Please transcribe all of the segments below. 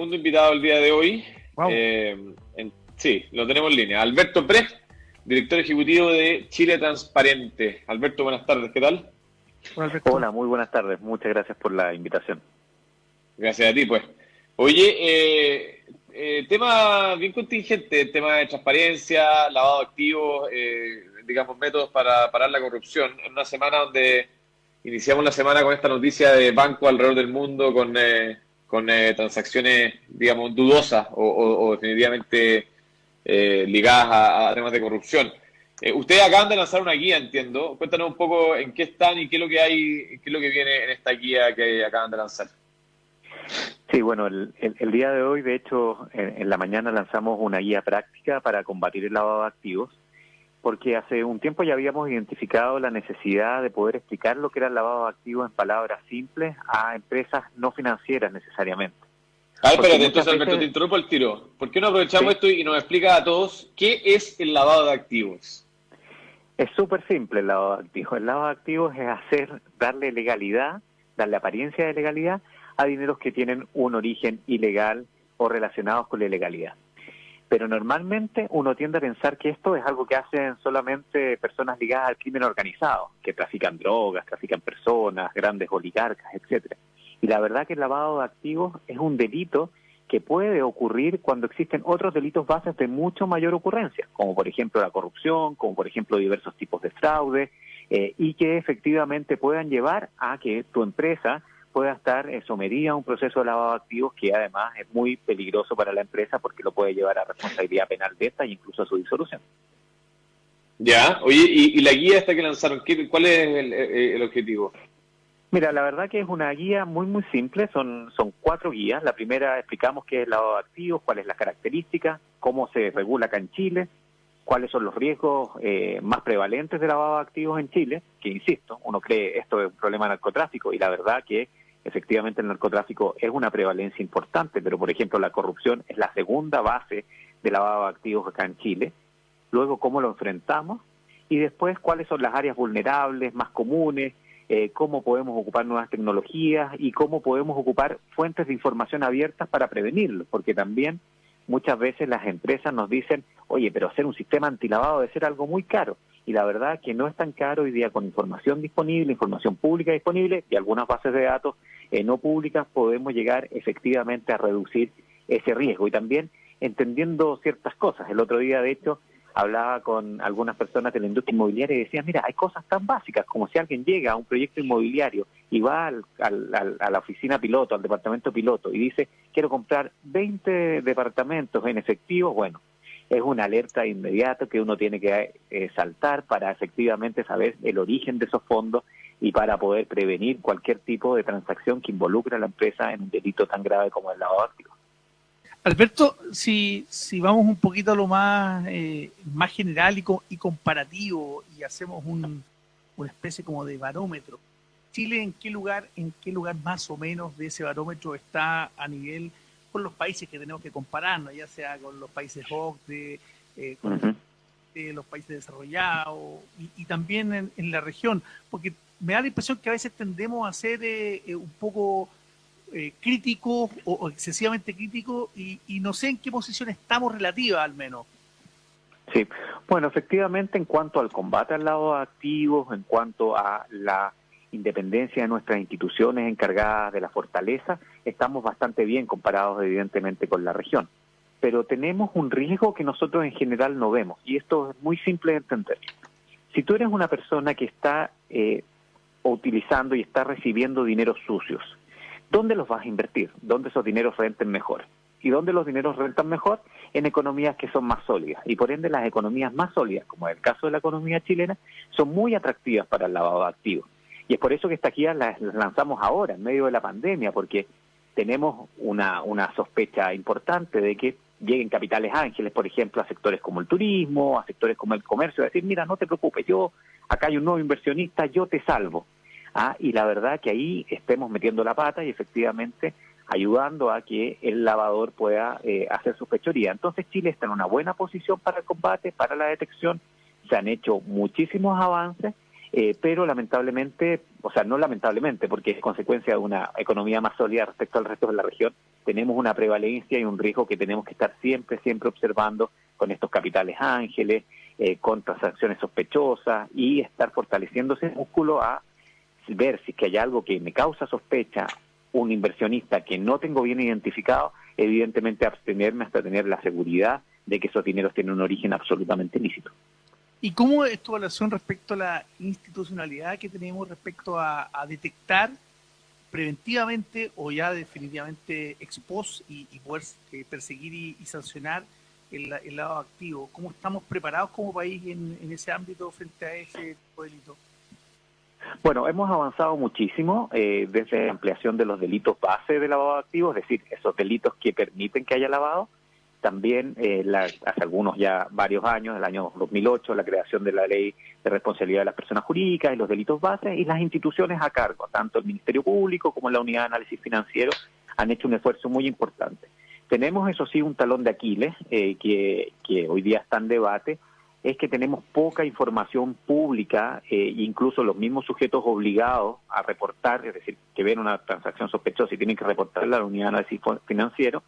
Segundo invitado el día de hoy. Wow. Sí, lo tenemos en línea. Alberto Pres, director ejecutivo de Chile Transparente. Alberto, buenas tardes, ¿qué tal? Hola, Alberto. Hola, muy buenas tardes. Muchas gracias por la invitación. Gracias a ti, pues. Oye, tema bien contingente, tema de transparencia, lavado de activos, digamos, métodos para parar la corrupción. En una semana donde iniciamos la semana con esta noticia de bancos alrededor del mundo con transacciones, digamos, dudosas o definitivamente ligadas a temas de corrupción. Ustedes acaban de lanzar una guía, entiendo. Cuéntanos un poco en qué están y qué es lo que hay, qué es lo que viene en esta guía que acaban de lanzar. Sí, bueno, el día de hoy, de hecho, en la mañana lanzamos una guía práctica para combatir el lavado de activos, porque hace un tiempo ya habíamos identificado la necesidad de poder explicar lo que era el lavado de activos en palabras simples a empresas no financieras necesariamente. A ver, Porque espérate, muchas entonces Alberto, te veces, interrumpo el tiro. ¿Por qué no aprovechamos sí, esto y nos explica a todos qué es el lavado de activos? es súper simple el lavado de activos. El lavado de activos es darle legalidad, darle apariencia de legalidad a dineros que tienen un origen ilegal o relacionados con la ilegalidad. Pero normalmente uno tiende a pensar que esto es algo que hacen solamente personas ligadas al crimen organizado, que trafican drogas, trafican personas, grandes oligarcas, etcétera. Y la verdad que el lavado de activos es un delito que puede ocurrir cuando existen otros delitos bases de mucho mayor ocurrencia, como por ejemplo la corrupción, como por ejemplo diversos tipos de fraude, y que efectivamente puedan llevar a que tu empresa pueda estar sometida a un proceso de lavado de activos que además es muy peligroso para la empresa porque lo puede llevar a responsabilidad penal de esta e incluso a su disolución. Ya, oye, y la guía esta que lanzaron, ¿cuál es el objetivo? Mira, la verdad que es una guía muy simple, son 4 guías. La primera explicamos qué es el lavado de activos, cuáles las características, cómo se regula acá en Chile, cuáles son los riesgos más prevalentes de lavado de activos en Chile, que insisto, uno cree esto es un problema de narcotráfico y la verdad que efectivamente el narcotráfico es una prevalencia importante, pero por ejemplo la corrupción es la segunda base de lavado de activos acá en Chile. Luego cómo lo enfrentamos y después cuáles son las áreas vulnerables más comunes, cómo podemos ocupar nuevas tecnologías y cómo podemos ocupar fuentes de información abiertas para prevenirlo, porque también muchas veces las empresas nos dicen, oye, pero hacer un sistema antilavado debe ser algo muy caro. Y la verdad que no es tan caro hoy día con información disponible, información pública disponible y algunas bases de datos no públicas podemos llegar efectivamente a reducir ese riesgo. Y también entendiendo ciertas cosas. El otro día, de hecho, hablaba con algunas personas de la industria inmobiliaria y decían, mira, hay cosas tan básicas como si alguien llega a un proyecto inmobiliario y va a la oficina piloto, al departamento piloto y dice, quiero comprar 20 departamentos en efectivo, bueno, es una alerta inmediata que uno tiene que saltar para efectivamente saber el origen de esos fondos y para poder prevenir cualquier tipo de transacción que involucre a la empresa en un delito tan grave como el lavado de activos. Alberto, si vamos un poquito a lo más general y comparativo y hacemos una especie como de barómetro, Chile en qué lugar más o menos de ese barómetro está a nivel con los países que tenemos que compararnos, ya sea con los países OCDE, con los países desarrollados y también en la región, porque me da la impresión que a veces tendemos a ser un poco críticos o excesivamente críticos y no sé en qué posición estamos relativa al menos. Sí, bueno, efectivamente en cuanto al combate al lavado de activos, en cuanto a la independencia de nuestras instituciones encargadas de la fortaleza, estamos bastante bien comparados evidentemente con la región. Pero tenemos un riesgo que nosotros en general no vemos y esto es muy simple de entender. Si tú eres una persona que está utilizando y está recibiendo dineros sucios, ¿dónde los vas a invertir? ¿Dónde esos dineros renten mejor? ¿Y dónde los dineros rentan mejor? En economías que son más sólidas. Y por ende las economías más sólidas, como es el caso de la economía chilena, son muy atractivas para el lavado de activos. Y es por eso que esta guía las lanzamos ahora, en medio de la pandemia, porque tenemos una sospecha importante de que lleguen capitales ángeles, por ejemplo, a sectores como el turismo, a sectores como el comercio, a decir, mira, no te preocupes, acá hay un nuevo inversionista, yo te salvo. Y la verdad que ahí estemos metiendo la pata y efectivamente ayudando a que el lavador pueda hacer su fechoría. Entonces Chile está en una buena posición para el combate, para la detección, se han hecho muchísimos avances pero lamentablemente, o sea, no lamentablemente, porque es consecuencia de una economía más sólida respecto al resto de la región, tenemos una prevalencia y un riesgo que tenemos que estar siempre observando con estos capitales ángeles, con transacciones sospechosas y estar fortaleciendo ese músculo a ver si es que hay algo que me causa sospecha, un inversionista que no tengo bien identificado, evidentemente abstenerme hasta tener la seguridad de que esos dineros tienen un origen absolutamente ilícito. ¿Y cómo es tu evaluación respecto a la institucionalidad que tenemos respecto a detectar preventivamente o ya definitivamente ex post y poder perseguir y sancionar el lado activo? ¿Cómo estamos preparados como país en ese ámbito frente a ese tipo de delito? Bueno, hemos avanzado muchísimo desde la ampliación de los delitos base de lavado de activos, es decir, esos delitos que permiten que haya lavado. También hace varios años, el año 2008, la creación de la Ley de Responsabilidad de las Personas Jurídicas y los delitos bases, y las instituciones a cargo, tanto el Ministerio Público como la Unidad de Análisis Financiero, han hecho un esfuerzo muy importante. Tenemos, eso sí, un talón de Aquiles que hoy día está en debate, es que tenemos poca información pública, incluso los mismos sujetos obligados a reportar, es decir, que ven una transacción sospechosa y tienen que reportarla a la Unidad de Análisis Financiero,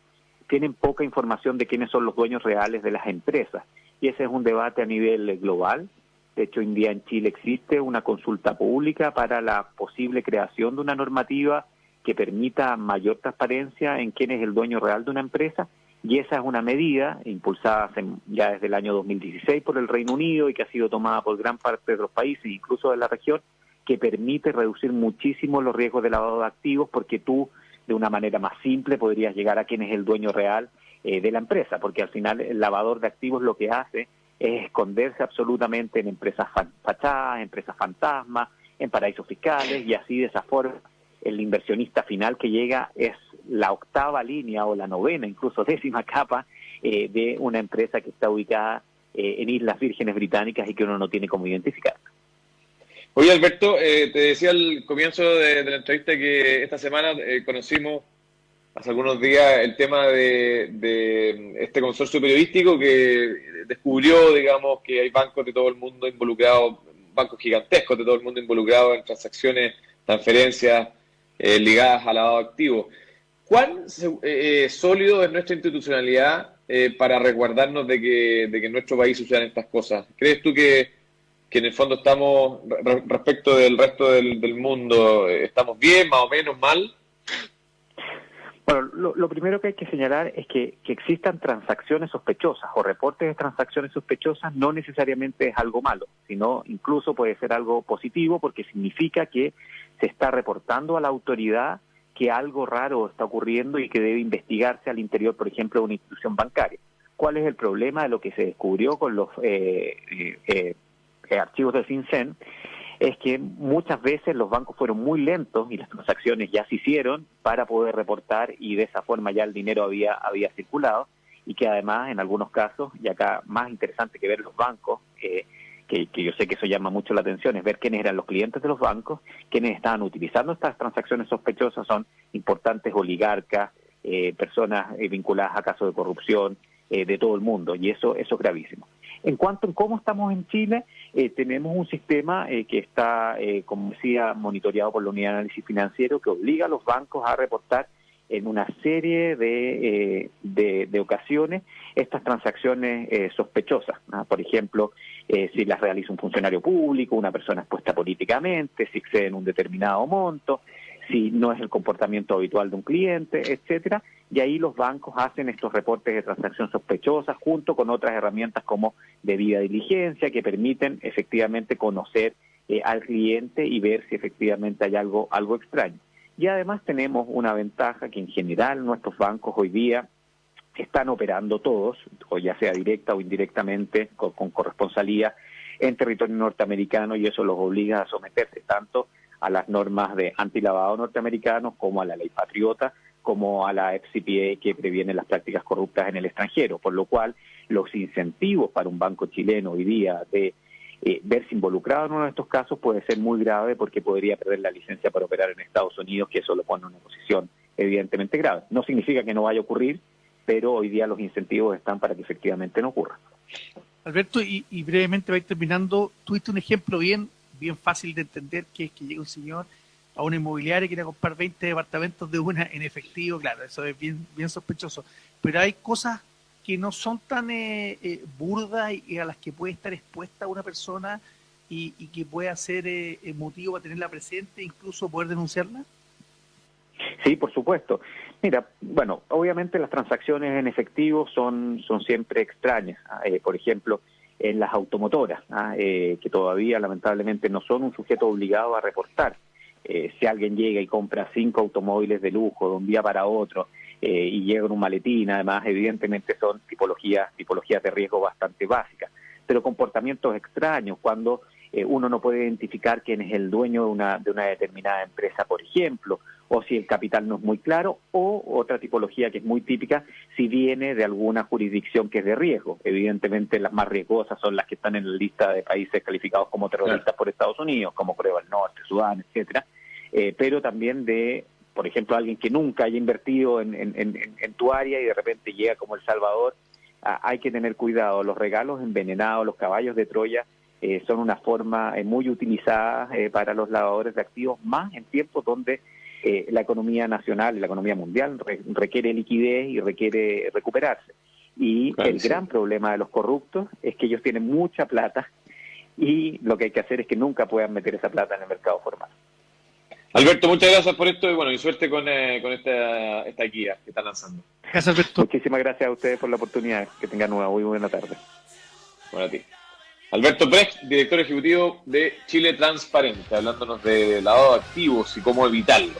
tienen poca información de quiénes son los dueños reales de las empresas. Y ese es un debate a nivel global. De hecho, hoy en día en Chile existe una consulta pública para la posible creación de una normativa que permita mayor transparencia en quién es el dueño real de una empresa, y esa es una medida impulsada ya desde el año 2016 por el Reino Unido y que ha sido tomada por gran parte de los países, incluso de la región, que permite reducir muchísimo los riesgos de lavado de activos, porque tú, de una manera más simple, podrías llegar a quién es el dueño real de la empresa, porque al final el lavador de activos lo que hace es esconderse absolutamente en empresas fachadas, empresas fantasmas, en paraísos fiscales, y así de esa forma el inversionista final que llega es la octava línea o la novena, incluso décima capa de una empresa que está ubicada en Islas Vírgenes Británicas y que uno no tiene cómo identificar. Oye, Alberto, te decía al comienzo de la entrevista que esta semana conocimos hace algunos días el tema de este consorcio periodístico que descubrió, digamos, que hay bancos de todo el mundo involucrados, bancos gigantescos de todo el mundo involucrados en transacciones, transferencias ligadas al lavado de activos. ¿Cuán sólido es nuestra institucionalidad para resguardarnos de que en nuestro país sucedan estas cosas? ¿Crees tú que en el fondo estamos, respecto del resto del mundo, estamos bien, más o menos, mal? Bueno, lo primero que hay que señalar es que existan transacciones sospechosas o reportes de transacciones sospechosas no necesariamente es algo malo, sino incluso puede ser algo positivo, porque significa que se está reportando a la autoridad que algo raro está ocurriendo y que debe investigarse al interior, por ejemplo, de una institución bancaria. ¿Cuál es el problema de lo que se descubrió con los archivos del FinCEN? Es que muchas veces los bancos fueron muy lentos y las transacciones ya se hicieron para poder reportar, y de esa forma ya el dinero había circulado, y que además en algunos casos, y acá más interesante que ver los bancos, que yo sé que eso llama mucho la atención, es ver quiénes eran los clientes de los bancos, quiénes estaban utilizando estas transacciones sospechosas, son importantes oligarcas, personas vinculadas a casos de corrupción de todo el mundo, y eso es gravísimo. En cuanto a cómo estamos en Chile, tenemos un sistema que está, como decía, monitoreado por la Unidad de Análisis Financiero, que obliga a los bancos a reportar en una serie de ocasiones estas transacciones sospechosas, ¿no? Por ejemplo, si las realiza un funcionario público, una persona expuesta políticamente, si exceden un determinado monto, si no es el comportamiento habitual de un cliente, etcétera, y ahí los bancos hacen estos reportes de transacción sospechosas junto con otras herramientas como debida diligencia, que permiten efectivamente conocer al cliente y ver si efectivamente hay algo extraño. Y además tenemos una ventaja, que en general nuestros bancos hoy día están operando todos, o ya sea directa o indirectamente, con corresponsalía en territorio norteamericano, y eso los obliga a someterse tanto a las normas de antilavado norteamericanos como a la ley patriota, como a la FCPA, que previene las prácticas corruptas en el extranjero, por lo cual los incentivos para un banco chileno hoy día de verse involucrado en uno de estos casos puede ser muy grave, porque podría perder la licencia para operar en Estados Unidos, que eso lo pone en una posición evidentemente grave. No significa que no vaya a ocurrir, pero hoy día los incentivos están para que efectivamente no ocurra. Alberto, y brevemente va a ir terminando, tuviste un ejemplo bien bien fácil de entender, que es que llega un señor a una inmobiliaria y quiere comprar 20 departamentos de una en efectivo. Claro, eso es bien, bien sospechoso. Pero hay cosas que no son tan burdas y a las que puede estar expuesta una persona y que puede ser motivo para tenerla presente, incluso poder denunciarla. Sí, por supuesto. Mira, bueno, obviamente las transacciones en efectivo son siempre extrañas. Por ejemplo, en las automotoras, que todavía lamentablemente no son un sujeto obligado a reportar. Si alguien llega y compra 5 automóviles de lujo de un día para otro y llega en un maletín, además evidentemente son tipologías de riesgo bastante básicas, pero comportamientos extraños cuando uno no puede identificar quién es el dueño de una determinada empresa, por ejemplo, o si el capital no es muy claro, o otra tipología que es muy típica, si viene de alguna jurisdicción que es de riesgo. Evidentemente las más riesgosas son las que están en la lista de países calificados como terroristas por Estados Unidos, como Corea del Norte, Sudán, etcétera, pero también de, por ejemplo, alguien que nunca haya invertido en tu área y de repente llega como El Salvador. Hay que tener cuidado. Los regalos envenenados, los caballos de Troya, son una forma muy utilizada para los lavadores de activos, más en tiempos donde la economía nacional y la economía mundial requiere liquidez y requiere recuperarse. Y el gran problema de los corruptos es que ellos tienen mucha plata y lo que hay que hacer es que nunca puedan meter esa plata en el mercado formal. Alberto, muchas gracias por esto y bueno, y suerte con esta guía que están lanzando. Gracias, Alberto. Muchísimas gracias a ustedes por la oportunidad. Que tengan una muy buena tarde. Bueno, a ti. Alberto Brecht, director ejecutivo de Chile Transparente, hablándonos de lavado de activos y cómo evitarlo.